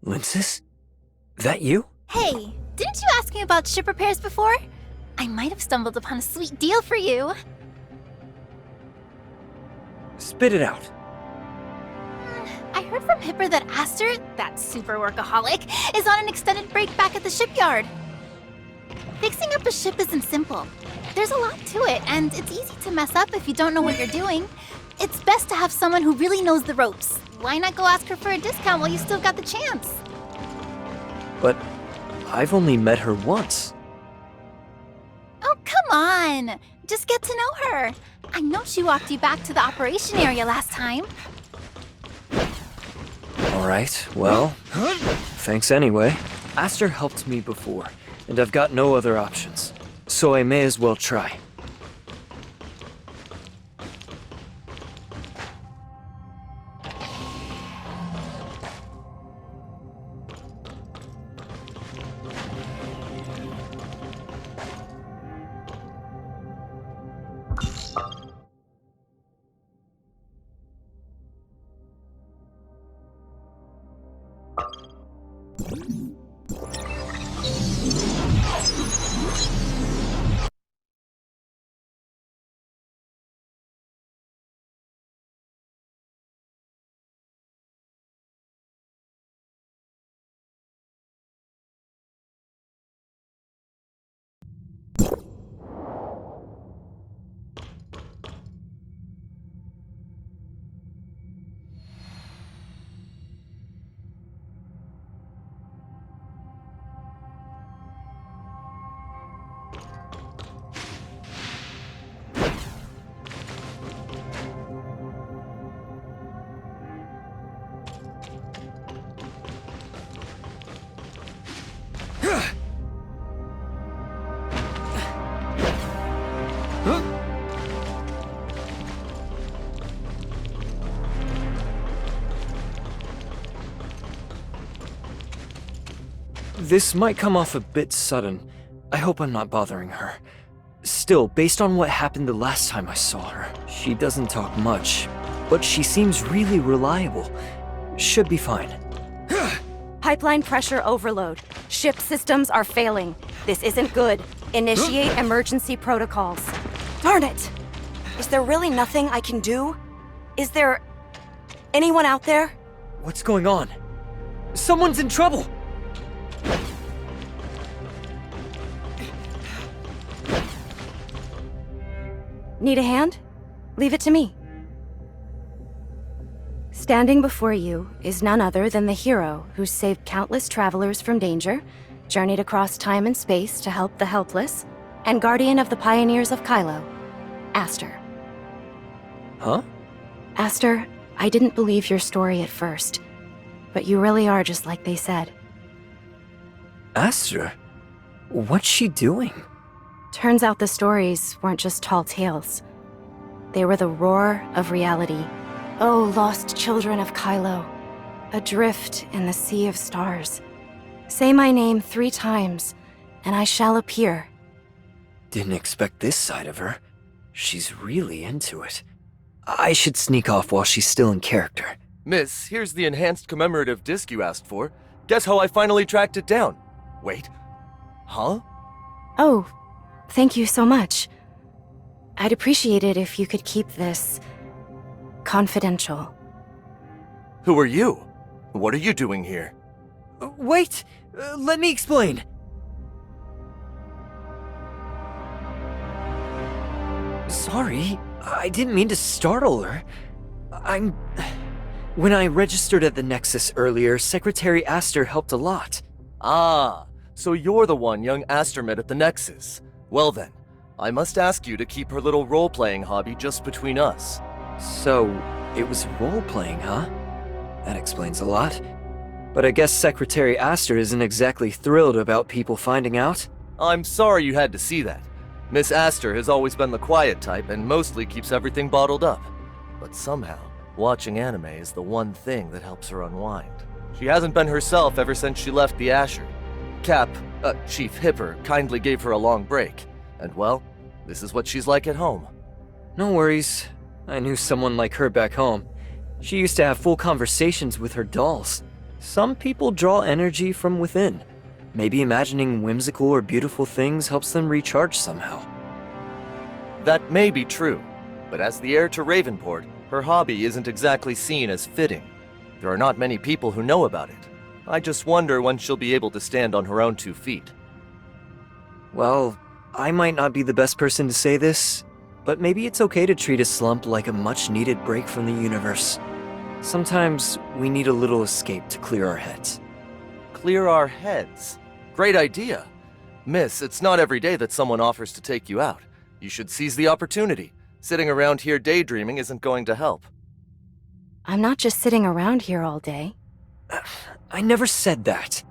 Linsis? That you? Hey, didn't you ask me about ship repairs before? I might have stumbled upon a sweet deal for you. Spit it out. I heard from Hipper that Aster, that super workaholic, is on an extended break back at the shipyard. Fixing up a ship isn't simple. There's a lot to it, and it's easy to mess up if you don't know what you're doing. It's best to have someone who really knows the ropes. Why not go ask her for a discount while you still got the chance? But I've only met her once. Oh, come on! Just get to know her. I know she walked you back to the operation area last time. Alright, well, thanks anyway. Aster helped me before, and I've got no other options. So I may as well try. This might come off a bit sudden. I hope I'm not bothering her. Still, based on what happened the last time I saw her, she doesn't talk much, but she seems really reliable. Should be fine. Pipeline pressure overload. Ship systems are failing. This isn't good. Initiate emergency protocols. Darn it! Is there really nothing I can do? Is there anyone out there? What's going on? Someone's in trouble! Need a hand? Leave it to me. Standing before you is none other than the hero who's saved countless travelers from danger, journeyed across time and space to help the helpless, and guardian of the pioneers of Kylo, Aster. Huh? Aster, I didn't believe your story at first, but you really are just like they said. Aster? What's she doing? Turns out the stories weren't just tall tales. They were the roar of reality. Oh, lost children of Kylo, adrift in the sea of stars. Say my name 3 times, and I shall appear. Didn't expect this side of her. She's really into it. I should sneak off while she's still in character. Miss, here's the enhanced commemorative disc you asked for. Guess how I finally tracked it down? Wait. Huh? Oh, thank you so much. I'd appreciate it if you could keep this confidential. Who are you? What are you doing here? Wait! Let me explain! Sorry, I didn't mean to startle her. When I registered at the Nexus earlier, Secretary Aster helped a lot. Ah, so you're the one young Aster met at the Nexus. Well then, I must ask you to keep her little role-playing hobby just between us. So, it was role-playing, huh? That explains a lot. But I guess Secretary Aster isn't exactly thrilled about people finding out. I'm sorry you had to see that. Miss Aster has always been the quiet type and mostly keeps everything bottled up. But somehow, watching anime is the one thing that helps her unwind. She hasn't been herself ever since she left the Asher. Chief Hipper kindly gave her a long break. And well, this is what she's like at home. No worries. I knew someone like her back home. She used to have full conversations with her dolls. Some people draw energy from within. Maybe imagining whimsical or beautiful things helps them recharge somehow. That may be true, but as the heir to Ravenport, her hobby isn't exactly seen as fitting. There are not many people who know about it. I just wonder when she'll be able to stand on her own 2 feet. Well, I might not be the best person to say this, but maybe it's okay to treat a slump like a much-needed break from the universe. Sometimes we need a little escape to clear our heads. Clear our heads? Great idea. Miss, it's not every day that someone offers to take you out. You should seize the opportunity. Sitting around here daydreaming isn't going to help. I'm not just sitting around here all day. I never said that.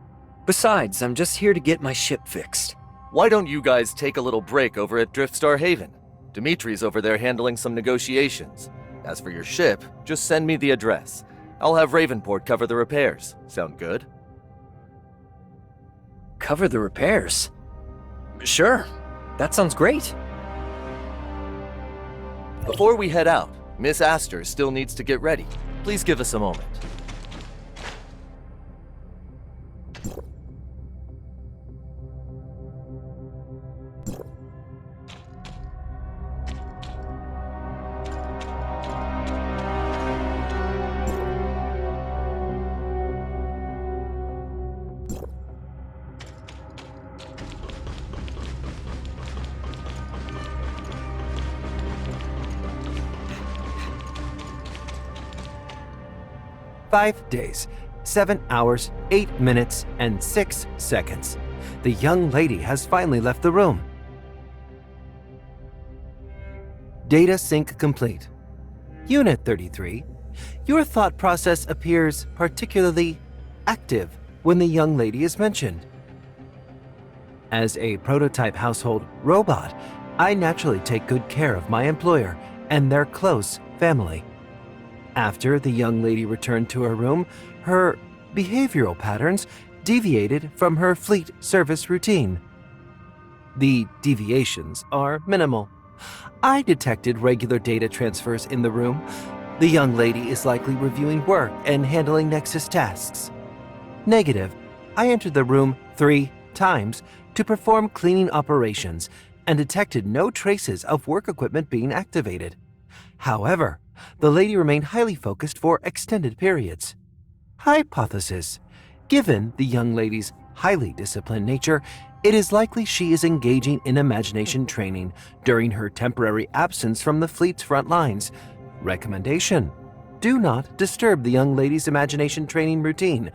Besides, I'm just here to get my ship fixed. Why don't you guys take a little break over at Driftstar Haven? Dimitri's over there handling some negotiations. As for your ship, just send me the address. I'll have Ravenport cover the repairs. Sound good? Cover the repairs? Sure, that sounds great. Before we head out, Miss Aster still needs to get ready. Please give us a moment. "5 days, 7 hours, 8 minutes, and 6 seconds. The young lady has finally left the room. Data sync complete. Unit 33, your thought process appears particularly active when the young lady is mentioned. As a prototype household robot, I naturally take good care of my employer and their close family. After the young lady returned to her room, her behavioral patterns deviated from her fleet service routine. The deviations are minimal. I detected regular data transfers in the room. The young lady is likely reviewing work and handling Nexus tasks. Negative. I entered the room 3 times to perform cleaning operations and detected no traces of work equipment being activated. However, the lady remained highly focused for extended periods. Hypothesis. Given the young lady's highly disciplined nature, it is likely she is engaging in imagination training during her temporary absence from the fleet's front lines. Recommendation. Do not disturb the young lady's imagination training routine.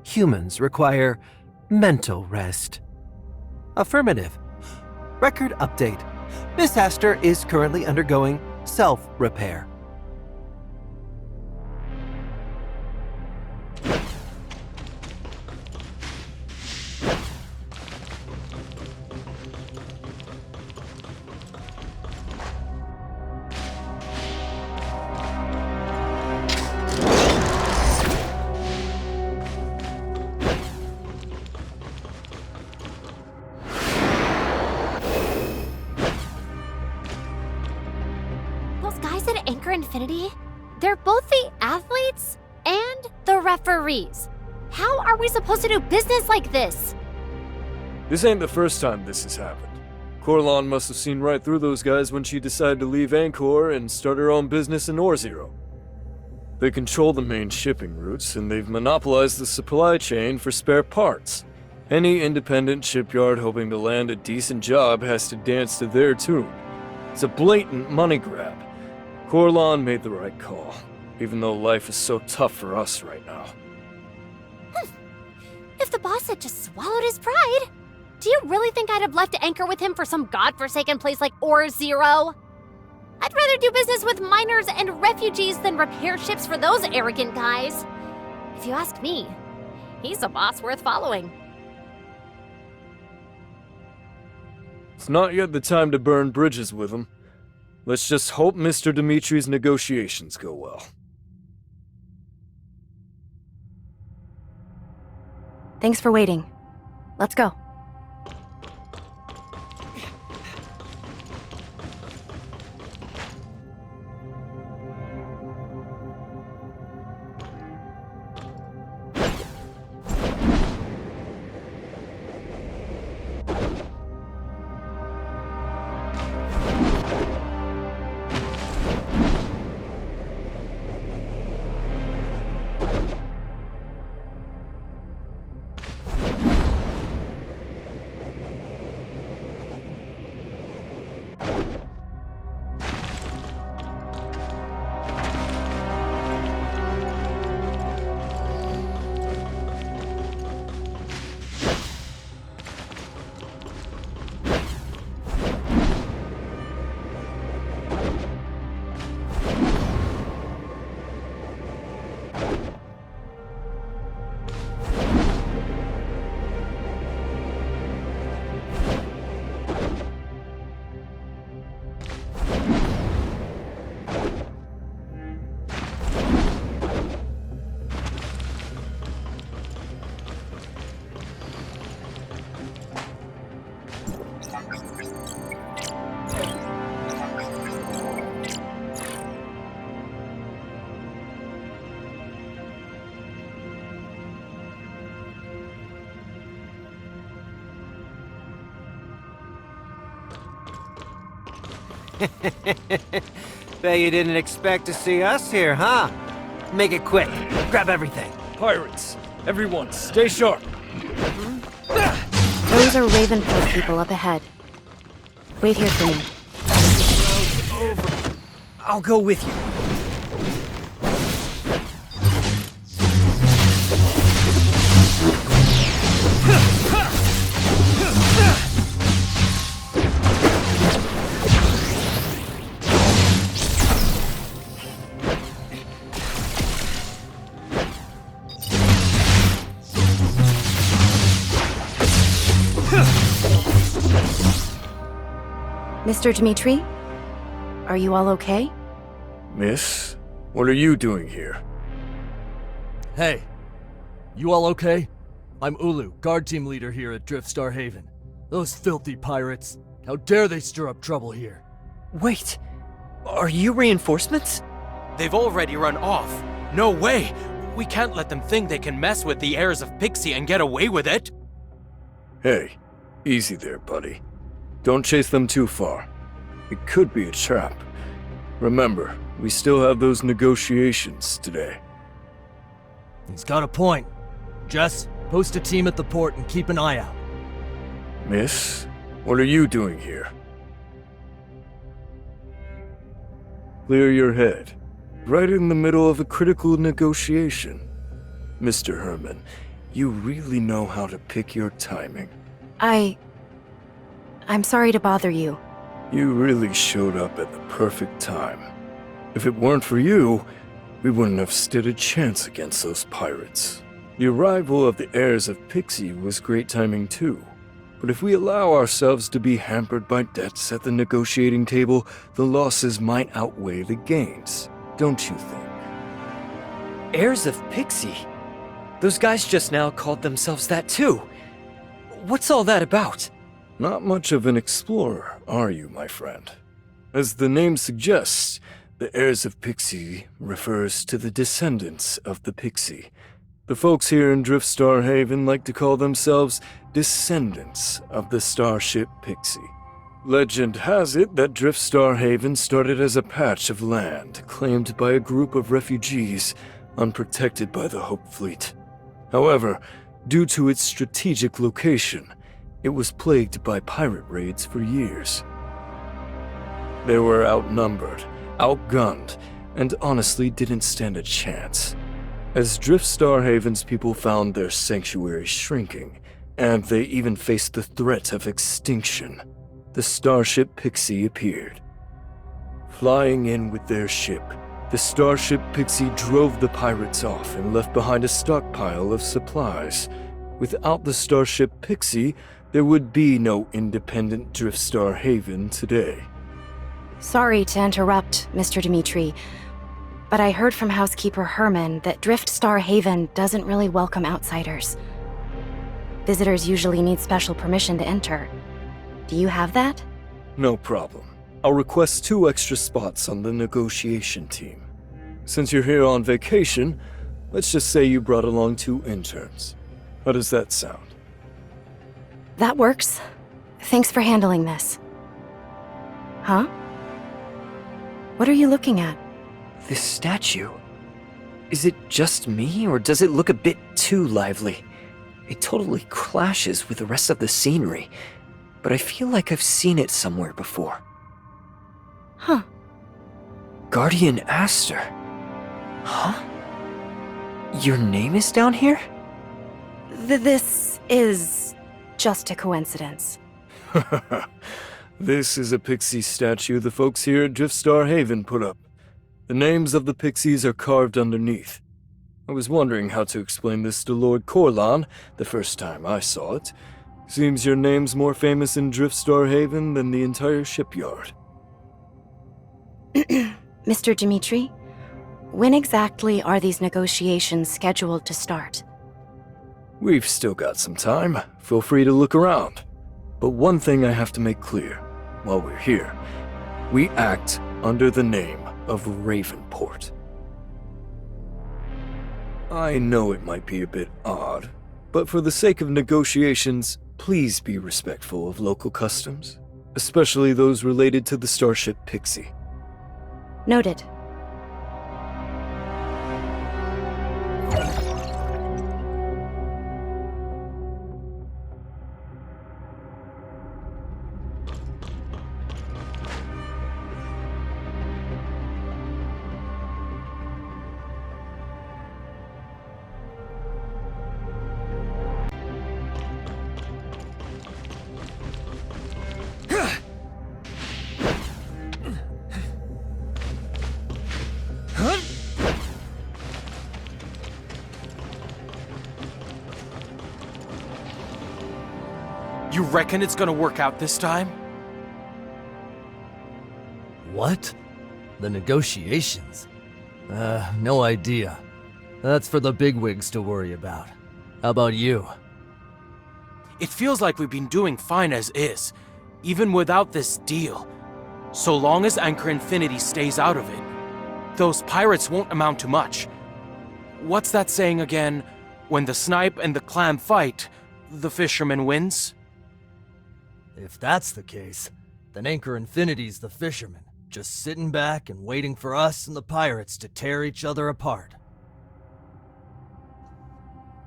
Humans require mental rest. Affirmative. Record update. Miss Aster is currently undergoing self-repair. Infinity? They're both the athletes and the referees. How are we supposed to do business like this? This ain't the first time this has happened. Corlon must have seen right through those guys when she decided to leave Angkor and start her own business in Orzero. They control the main shipping routes, and they've monopolized the supply chain for spare parts. Any independent shipyard hoping to land a decent job has to dance to their tune. It's a blatant money grab. Corlon made the right call, even though life is so tough for us right now. If the boss had just swallowed his pride, do you really think I'd have left Anchor with him for some godforsaken place like Orzero? I'd rather do business with miners and refugees than repair ships for those arrogant guys. If you ask me, he's a boss worth following. It's not yet the time to burn bridges with them. Let's just hope Mr. Dimitri's negotiations go well. Thanks for waiting. Let's go. Bet you didn't expect to see us here, huh? Make it quick. Grab everything. Pirates, everyone, stay sharp. Those are Ravenford people up ahead. Wait here for me. I'll go with you. Mr. Dimitri? Are you all okay? Miss, what are you doing here? Hey, you all okay? I'm Ulu, guard team leader here at Driftstar Haven. Those filthy pirates. How dare they stir up trouble here? Wait, are you reinforcements? They've already run off. No way! We can't let them think they can mess with the heirs of Pixie and get away with it. Hey, easy there, buddy. Don't chase them too far. It could be a trap. Remember, we still have those negotiations today. He's got a point. Jess, post a team at the port and keep an eye out. Miss, what are you doing here? Clear your head. Right in the middle of a critical negotiation. Mr. Herman, you really know how to pick your timing. I'm sorry to bother you. You really showed up at the perfect time. If it weren't for you, we wouldn't have stood a chance against those pirates. The arrival of the heirs of Pixie was great timing too. But if we allow ourselves to be hampered by debts at the negotiating table, the losses might outweigh the gains, don't you think? Heirs of Pixie? Those guys just now called themselves that too. What's all that about? Not much of an explorer, are you, my friend? As the name suggests, the heirs of Pixie refers to the descendants of the Pixie. The folks here in Driftstar Haven like to call themselves descendants of the starship Pixie. Legend has it that Driftstar Haven started as a patch of land claimed by a group of refugees unprotected by the Hope Fleet. However, due to its strategic location, it was plagued by pirate raids for years. They were outnumbered, outgunned, and honestly didn't stand a chance. As Driftstar Haven's people found their sanctuary shrinking, and they even faced the threat of extinction, the starship Pixie appeared. Flying in with their ship, the starship Pixie drove the pirates off and left behind a stockpile of supplies. Without the starship Pixie, there would be no independent Driftstar Haven today. Sorry to interrupt, Mr. Dimitri, but I heard from housekeeper Herman that Driftstar Haven doesn't really welcome outsiders. Visitors usually need special permission to enter. Do you have that? No problem. I'll request 2 extra spots on the negotiation team. Since you're here on vacation, let's just say you brought along 2 interns. How does that sound? That works. Thanks for handling this. Huh? What are you looking at? This statue. Is it just me, or does it look a bit too lively? It totally clashes with the rest of the scenery, but I feel like I've seen it somewhere before. Huh. Guardian Aster. Huh? Your name is down here? This is just a coincidence. This is a pixie statue the folks here at Driftstar Haven put up. The names of the pixies are carved underneath. I was wondering how to explain this to Lord Corlan the first time I saw it. Seems your name's more famous in Driftstar Haven than the entire shipyard. Mr. Dimitri, when exactly are these negotiations scheduled to start? We've still got some time. Feel free to look around. But one thing I have to make clear while we're here. We act under the name of Ravenport. I know it might be a bit odd, but for the sake of negotiations, please be respectful of local customs, especially those related to the starship Pixie. Noted. You reckon it's gonna work out this time? What? The negotiations? No idea. That's for the bigwigs to worry about. How about you? It feels like we've been doing fine as is, even without this deal. So long as Anchor Infinity stays out of it, those pirates won't amount to much. What's that saying again? When the snipe and the clam fight, the fisherman wins? If that's the case, then Anchor Infinity's the fisherman, just sitting back and waiting for us and the pirates to tear each other apart.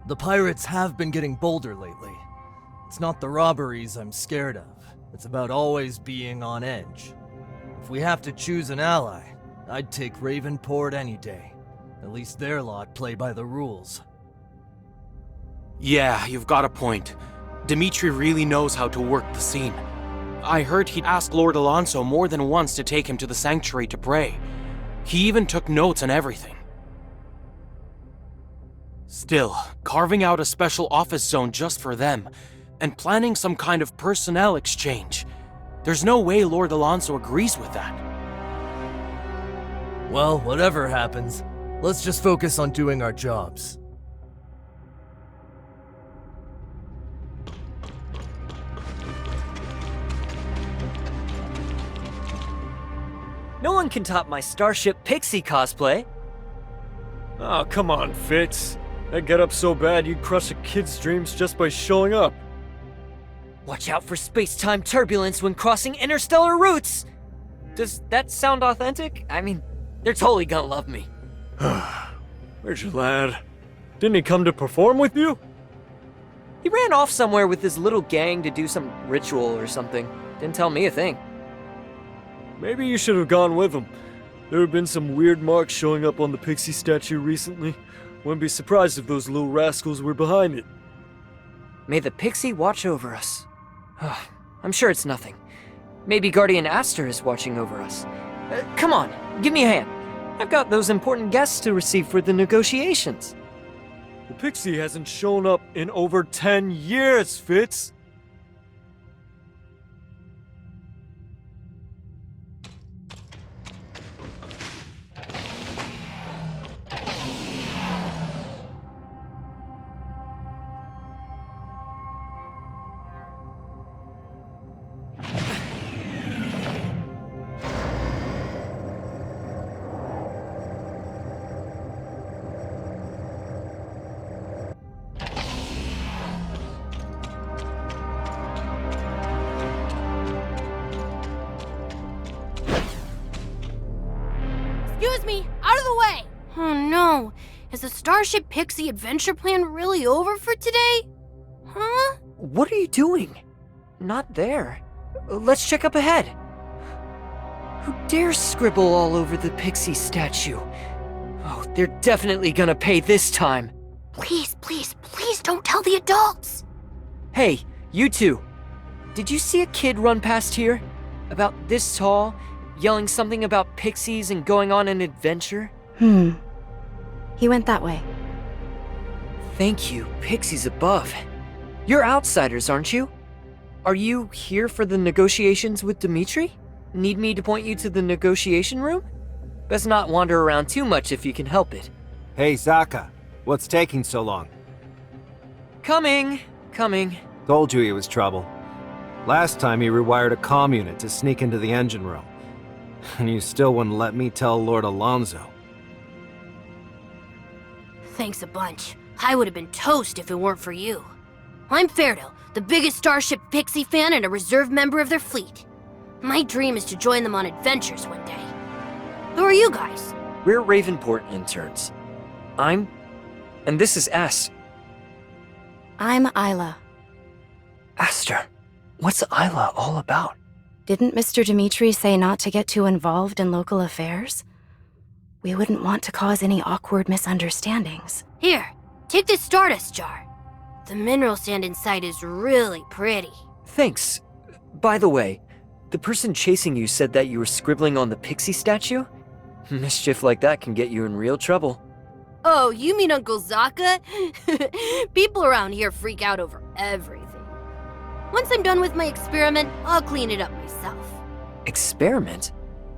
The pirates have been getting bolder lately. It's not the robberies I'm scared of. It's about always being on edge. If we have to choose an ally, I'd take Ravenport any day. At least their lot play by the rules. Yeah, you've got a point. Dimitri really knows how to work the scene. I heard he'd asked Lord Alonso more than once to take him to the sanctuary to pray. He even took notes and everything. Still, carving out a special office zone just for them, and planning some kind of personnel exchange. There's no way Lord Alonso agrees with that. Well, whatever happens, let's just focus on doing our jobs. No one can top my Starship Pixie cosplay. Oh, come on, Fitz. That get-up so bad you'd crush a kid's dreams just by showing up. Watch out for space-time turbulence when crossing interstellar routes! Does that sound authentic? I mean, they're totally gonna love me. Where's your lad? Didn't he come to perform with you? He ran off somewhere with his little gang to do some ritual or something. Didn't tell me a thing. Maybe you should have gone with him. There have been some weird marks showing up on the Pixie statue recently. Wouldn't be surprised if those little rascals were behind it. May the Pixie watch over us. I'm sure it's nothing. Maybe Guardian Aster is watching over us. Come on, give me a hand. I've got those important guests to receive for the negotiations. The Pixie hasn't shown up in over 10 years, Fitz. Oh no, is the Starship Pixie adventure plan really over for today? Huh? What are you doing? Not there. Let's check up ahead. Who dares scribble all over the pixie statue? Oh, they're definitely gonna pay this time. Please, please, please don't tell the adults! Hey, you two. Did you see a kid run past here? About this tall, yelling something about pixies and going on an adventure? He went that way. Thank you, pixies above. You're outsiders, aren't you? Are you here for the negotiations with Dimitri? Need me to point you to the negotiation room? Best not wander around too much if you can help it. Hey, Zaka. What's taking so long? Coming. Told you he was trouble. Last time he rewired a comm unit to sneak into the engine room. And you still wouldn't let me tell Lord Alonso. Thanks a bunch. I would have been toast if it weren't for you. I'm Ferdo, the biggest Starship Pixie fan and a reserve member of their fleet. My dream is to join them on adventures one day. Who are you guys? We're Ravenport interns. And this is Aster. I'm Isla. Aster, what's Isla all about? Didn't Mr. Dimitri say not to get too involved in local affairs? We wouldn't want to cause any awkward misunderstandings. Here, take this Stardust jar. The mineral sand inside is really pretty. Thanks. By the way, the person chasing you said that you were scribbling on the pixie statue? Mischief like that can get you in real trouble. Oh, you mean Uncle Zaka? People around here freak out over everything. Once I'm done with my experiment, I'll clean it up myself. Experiment?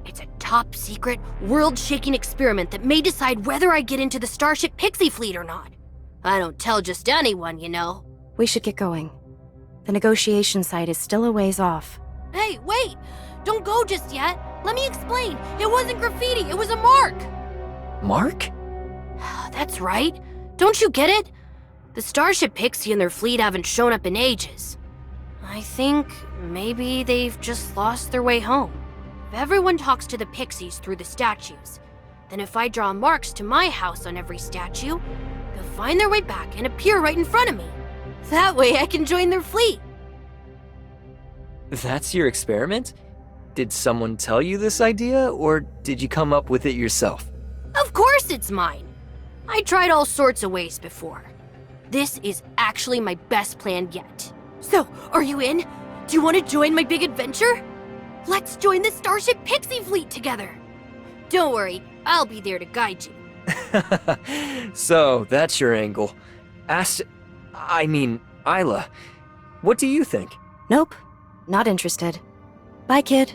It's a top secret, world-shaking experiment that may decide whether I get into the Starship Pixie fleet or not. I don't tell just anyone, you know. We should get going. The negotiation site is still a ways off. Hey, wait! Don't go just yet! Let me explain! It wasn't graffiti, it was a mark! Mark? That's right. Don't you get it? The Starship Pixie and their fleet haven't shown up in ages. I think maybe they've just lost their way home. If everyone talks to the Pixies through the statues, then if I draw marks to my house on every statue, they'll find their way back and appear right in front of me. That way I can join their fleet. That's your experiment? Did someone tell you this idea, or did you come up with it yourself? Of course it's mine. I tried all sorts of ways before. This is actually my best plan yet. So, are you in? Do you want to join my big adventure? Let's join the Starship Pixie fleet together. Don't worry, I'll be there to guide you. So, that's your angle. Isla. What do you think? Nope, not interested. Bye, kid.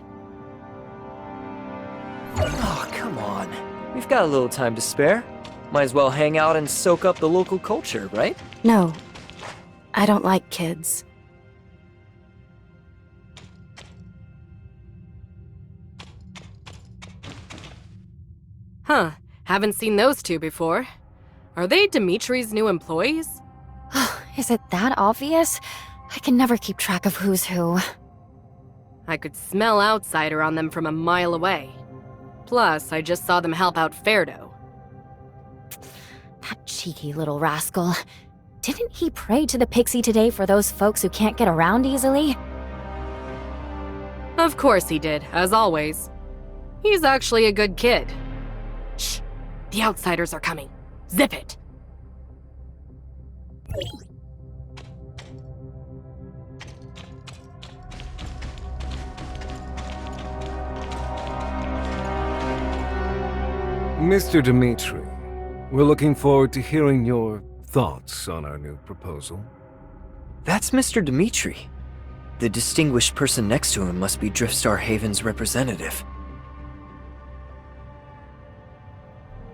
Oh, come on. We've got a little time to spare. Might as well hang out and soak up the local culture, right? No, I don't like kids. Huh, haven't seen those two before. Are they Dimitri's new employees? Is it that obvious? I can never keep track of who's who. I could smell outsider on them from a mile away. Plus, I just saw them help out Ferdo. That cheeky little rascal. Didn't he pray to the pixie today for those folks who can't get around easily? Of course he did, as always. He's actually a good kid. Shh! The outsiders are coming. Zip it! Mr. Dimitri, we're looking forward to hearing your thoughts on our new proposal. That's Mr. Dimitri. The distinguished person next to him must be Driftstar Haven's representative.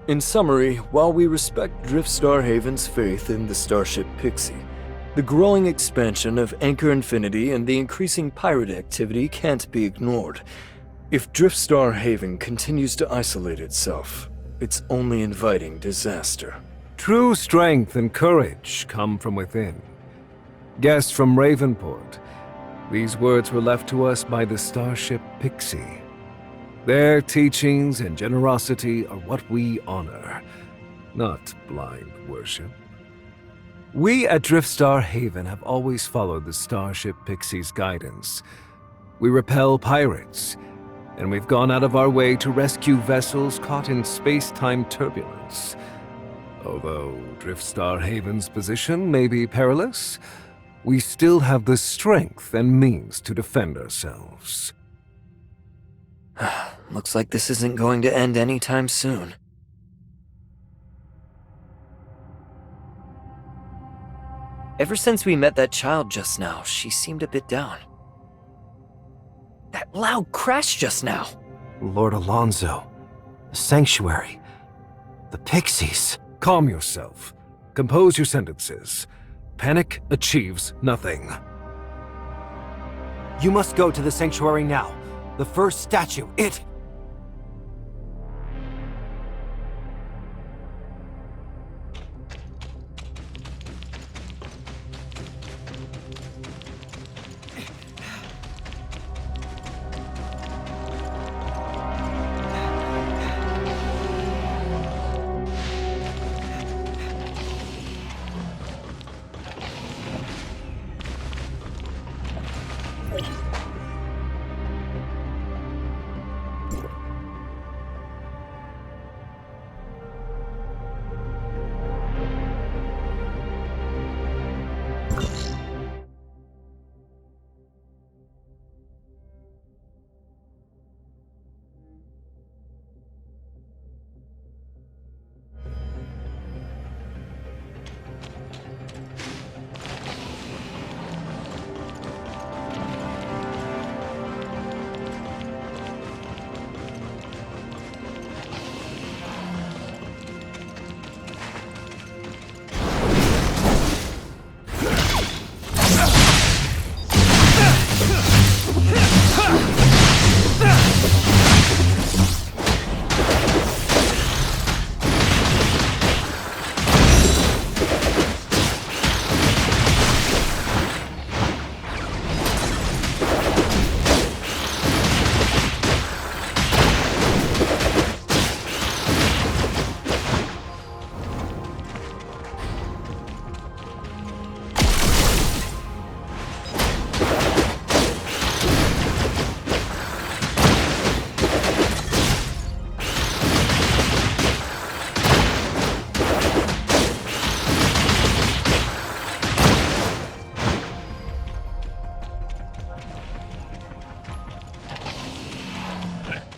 In summary, while we respect Driftstar Haven's faith in the Starship Pixie, the growing expansion of Anchor Infinity and the increasing pirate activity can't be ignored. If Driftstar Haven continues to isolate itself, it's only inviting disaster. True strength and courage come from within. Guest from Ravenport, these words were left to us by the Starship Pixie. Their teachings and generosity are what we honor, not blind worship. We at Driftstar Haven have always followed the Starship Pixie's guidance. We repel pirates, and we've gone out of our way to rescue vessels caught in space-time turbulence. Although Driftstar Haven's position may be perilous, we still have the strength and means to defend ourselves. Looks like this isn't going to end anytime soon. Ever since we met that child just now, she seemed a bit down. That loud crash just now! Lord Alonso, the Sanctuary, the Pixies. Calm yourself. Compose your sentences. Panic achieves nothing. You must go to the Sanctuary now. The first statue, it...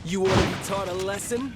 You want to be taught a lesson?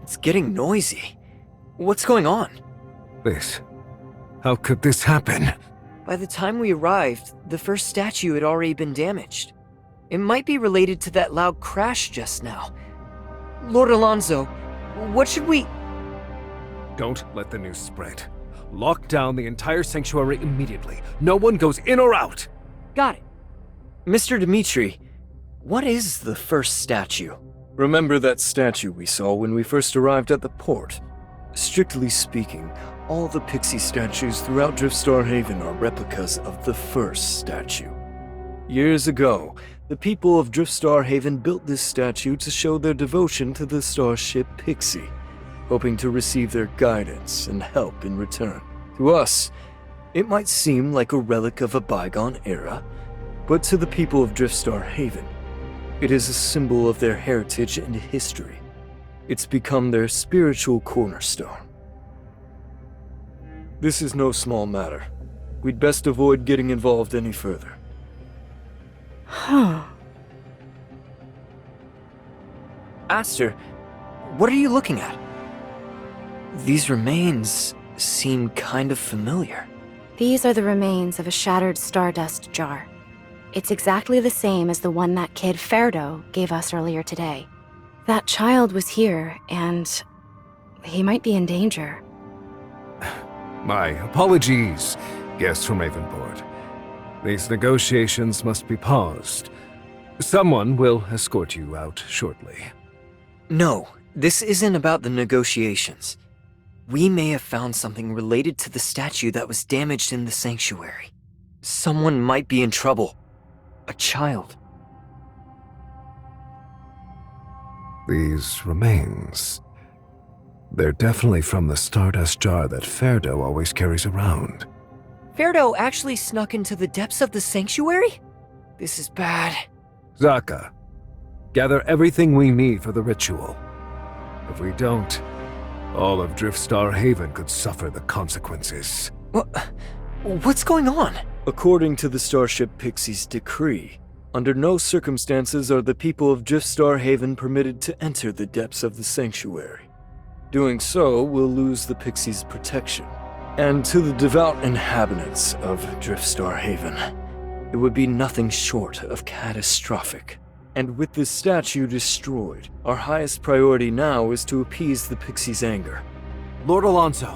It's getting noisy. What's going on? This. How could this happen? By the time we arrived, the first statue had already been damaged. It might be related to that loud crash just now. Lord Alonso, what should we... Don't let the news spread. Lock down the entire sanctuary immediately. No one goes in or out. Got it. Mr. Dimitri, what is the first statue? Remember that statue we saw when we first arrived at the port? Strictly speaking, all the pixie statues throughout Driftstar Haven are replicas of the first statue. Years ago, the people of Driftstar Haven built this statue to show their devotion to the starship Pixie, hoping to receive their guidance and help in return. To us, it might seem like a relic of a bygone era, but to the people of Driftstar Haven, it is a symbol of their heritage and history. It's become their spiritual cornerstone. This is no small matter. We'd best avoid getting involved any further. Huh. Aster, what are you looking at? These remains seem kind of familiar. These are the remains of a shattered stardust jar. It's exactly the same as the one that kid Ferdo gave us earlier today. That child was here, and he might be in danger. My apologies, guests from Ravenport. These negotiations must be paused. Someone will escort you out shortly. No, this isn't about the negotiations. We may have found something related to the statue that was damaged in the sanctuary. Someone might be in trouble. A child. These remains. They're definitely from the stardust jar that Ferdo always carries around. Ferdo actually snuck into the depths of the sanctuary? This is bad. Zaka, gather everything we need for the ritual. If we don't, all of Driftstar Haven could suffer the consequences. What's going on? According to the Starship Pixie's decree, under no circumstances are the people of Driftstar Haven permitted to enter the depths of the sanctuary. Doing so will lose the Pixie's protection. And to the devout inhabitants of Driftstar Haven, it would be nothing short of catastrophic. And with this statue destroyed, our highest priority now is to appease the Pixie's anger. Lord Alonso,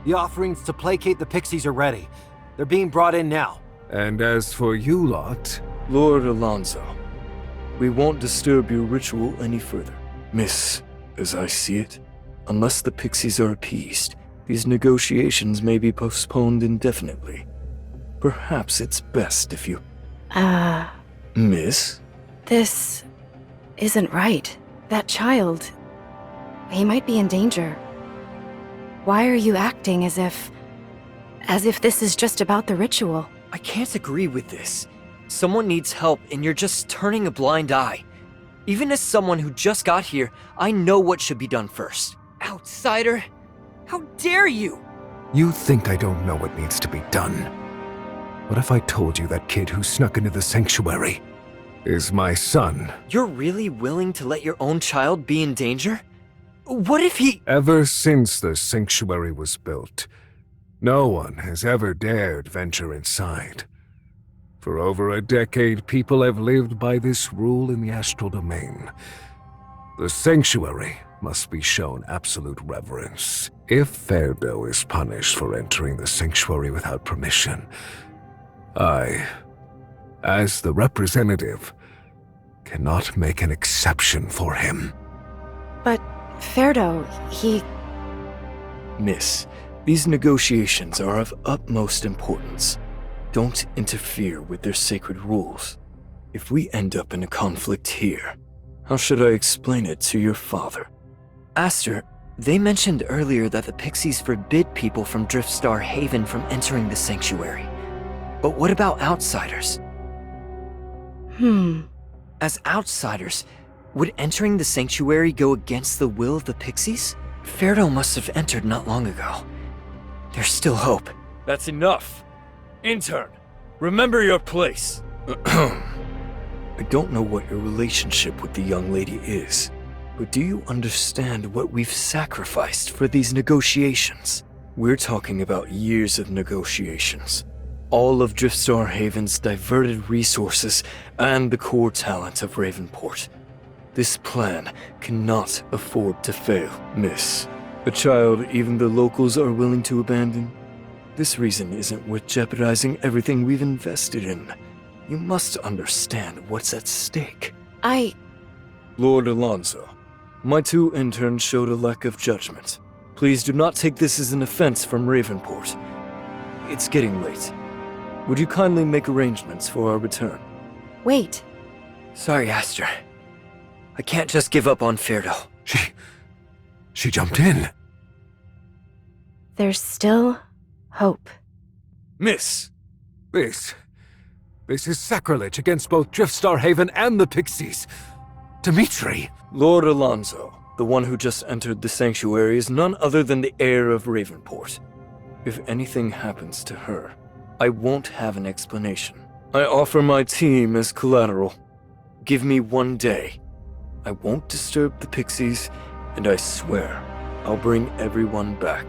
the offerings to placate the Pixies are ready. They're being brought in now. And as for you lot, Lord Alonso, we won't disturb your ritual any further. Miss, as I see it, unless the Pixies are appeased, these negotiations may be postponed indefinitely. Perhaps it's best if you... Miss? This isn't right. That child, he might be in danger. Why are you acting as if this is just about the ritual? I can't agree with this. Someone needs help and you're just turning a blind eye. Even as someone who just got here, I know what should be done first. Outsider! How dare you! you think I don't know what needs to be done. What if I told you that kid who snuck into the sanctuary is my son? You're really willing to let your own child be in danger? What if he... Ever since the sanctuary was built, no one has ever dared venture inside. For over a decade, people have lived by this rule in the astral domain. The sanctuary must be shown absolute reverence. If Ferdo is punished for entering the sanctuary without permission, I, as the representative, cannot make an exception for him. But Ferdo, he... Miss, these negotiations are of utmost importance. Don't interfere with their sacred rules. If we end up in a conflict here, how should I explain it to your father? Aster, they mentioned earlier that the Pixies forbid people from Driftstar Haven from entering the sanctuary. But what about outsiders? As outsiders, would entering the sanctuary go against the will of the Pixies? Ferdo must have entered not long ago. There's still hope. That's enough. Intern, remember your place. I don't know what your relationship with the young lady is, but do you understand what we've sacrificed for these negotiations? We're talking about years of negotiations. All of Driftstar Haven's diverted resources and the core talent of Ravenport. This plan cannot afford to fail, miss. A child even the locals are willing to abandon? This reason isn't worth jeopardizing everything we've invested in. You must understand what's at stake. Lord Alonso, my two interns showed a lack of judgment. Please do not take this as an offense from Ravenport. It's getting late. Would you kindly make arrangements for our return? Wait. Sorry, Aster. I can't just give up on Ferdo. She jumped in. There's still hope. Miss! This is sacrilege against both Driftstar Haven and the Pixies. Dimitri! Lord Alonso, the one who just entered the sanctuary, is none other than the heir of Ravenport. If anything happens to her, I won't have an explanation. I offer my team as collateral. Give me 1 day. I won't disturb the Pixies, and I swear I'll bring everyone back.